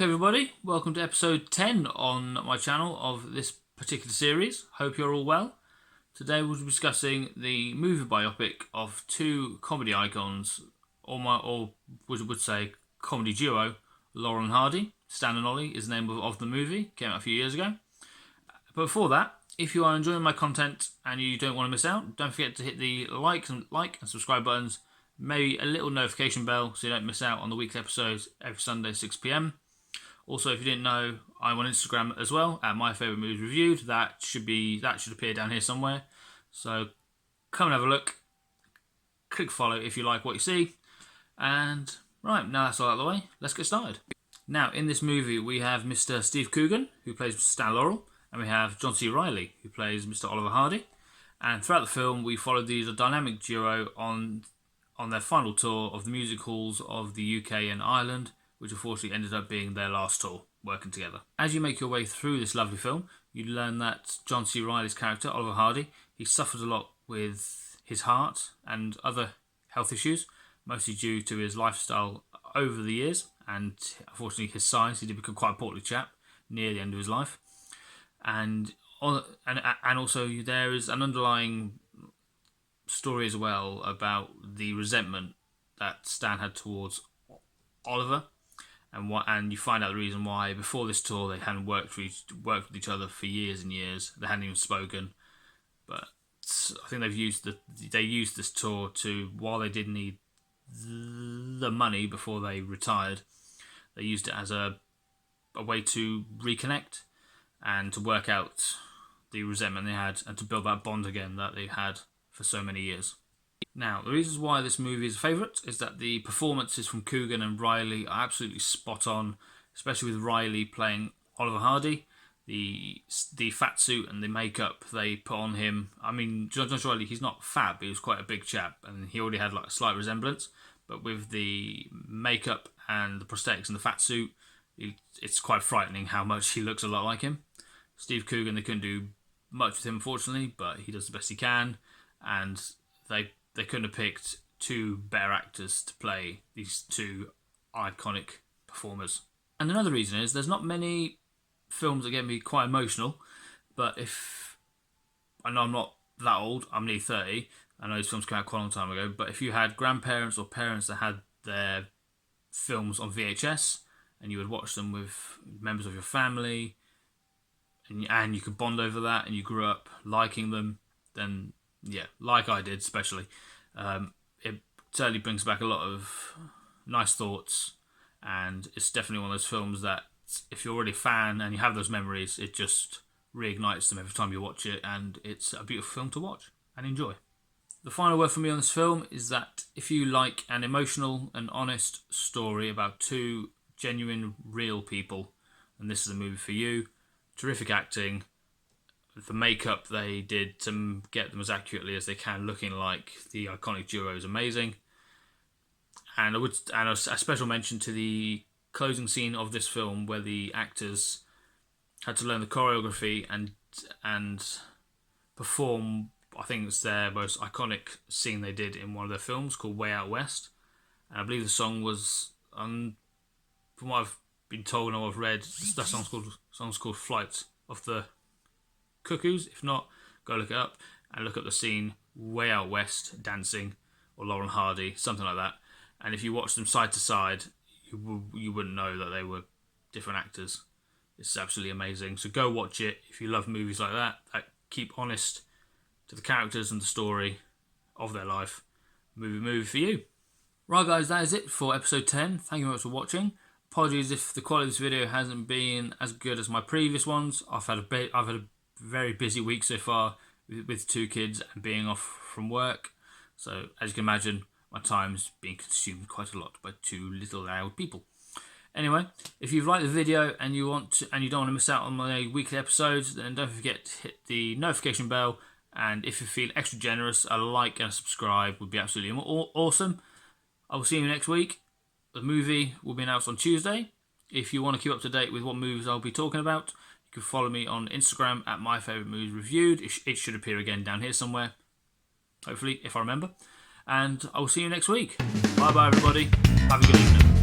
everybody, welcome to episode 10 on my channel of this particular series. Hope you're all well. Today we'll be discussing the movie biopic of two comedy icons, or would say comedy duo, Laurel and Hardy. Stan and Ollie is the name of the movie, came out a few years ago. But before that, if you are enjoying my content and you don't want to miss out, don't forget to hit the like and subscribe buttons, maybe a little notification bell so you don't miss out on the weekly episodes every Sunday 6 PM. Also, if you didn't know, I'm on Instagram as well at My Favourite Movies Reviewed. That should appear down here somewhere. So come and have a look. Click follow if you like what you see. And right, now that's all out of the way, let's get started. Now, in this movie, we have Mr. Steve Coogan, who plays Stanlaurel, and we have John Reilly, who plays Mr. Oliver Hardy. And throughout the film, we follow these dynamic duo on their final tour of the music halls of the UK and Ireland, which unfortunately ended up being their last tour, working together. As you make your way through this lovely film, you learn that John C. Reilly's character, Oliver Hardy, he suffers a lot with his heart and other health issues, mostly due to his lifestyle over the years, and unfortunately his size. He did become quite a portly chap near the end of his life. And also there is an underlying story as well about the resentment that Stan had towards Oliver. And you find out the reason why. Before this tour, they hadn't worked with each other for years and years. They hadn't even spoken. But I think they used this tour to, while they did need the money before they retired, they used it as a way to reconnect and to work out the resentment they had and to build that bond again that they had for so many years. Now, the reasons why this movie is a favourite is that the performances from Coogan and Reilly are absolutely spot on, especially with Reilly playing Oliver Hardy. The fat suit and the makeup they put on him. I mean, John Reilly, he's not fat, but he was quite a big chap, and he already had like a slight resemblance. But with the makeup and the prosthetics and the fat suit, it's quite frightening how much he looks a lot like him. Steve Coogan, they couldn't do much with him, unfortunately, but he does the best he can, and they couldn't have picked two better actors to play these two iconic performers. And another reason is there's not many films that get me quite emotional, but I know I'm not that old, I'm nearly 30, I know these films came out quite a long time ago, but if you had grandparents or parents that had their films on VHS and you would watch them with members of your family and you could bond over that and you grew up liking them, then yeah, like I did especially, it certainly brings back a lot of nice thoughts, and it's definitely one of those films that if you're already a fan and you have those memories, it just reignites them every time you watch it, and it's a beautiful film to watch and enjoy. The final word for me on this film is that if you like an emotional and honest story about two genuine, real people, then this is a movie for you. Terrific acting. The makeup they did to get them as accurately as they can, looking like the iconic duo, is amazing. And a special mention to the closing scene of this film, where the actors had to learn the choreography and perform. I think it's their most iconic scene they did in one of their films called Way Out West. And I believe the song was, from what I've been told and what I've read, that song's called Flight of the Cuckoos. If not, go look it up and look up the scene Way Out West dancing, or Laurel and Hardy, something like that. And if you watch them side to side, you wouldn't know that they were different actors. It's absolutely amazing. So go watch it if you love movies like that keep honest to the characters and the story of their life. Movie for you. Right guys, that is it for episode 10. Thank you very much for watching. Apologies if the quality of this video hasn't been as good as my previous ones. I've had a very busy week so far with two kids and being off from work. So as you can imagine, my time's being consumed quite a lot by two little loud people. Anyway, if you've liked the video and you don't want to miss out on my weekly episodes, then don't forget to hit the notification bell. And if you feel extra generous, a like and a subscribe would be absolutely awesome. I will see you next week. The movie will be announced on Tuesday. If you want to keep up to date with what movies I'll be talking about, you can follow me on Instagram at My Favourite Movies Reviewed. It should appear again down here somewhere, hopefully, if I remember. And I will see you next week. Bye bye everybody. Have a good evening.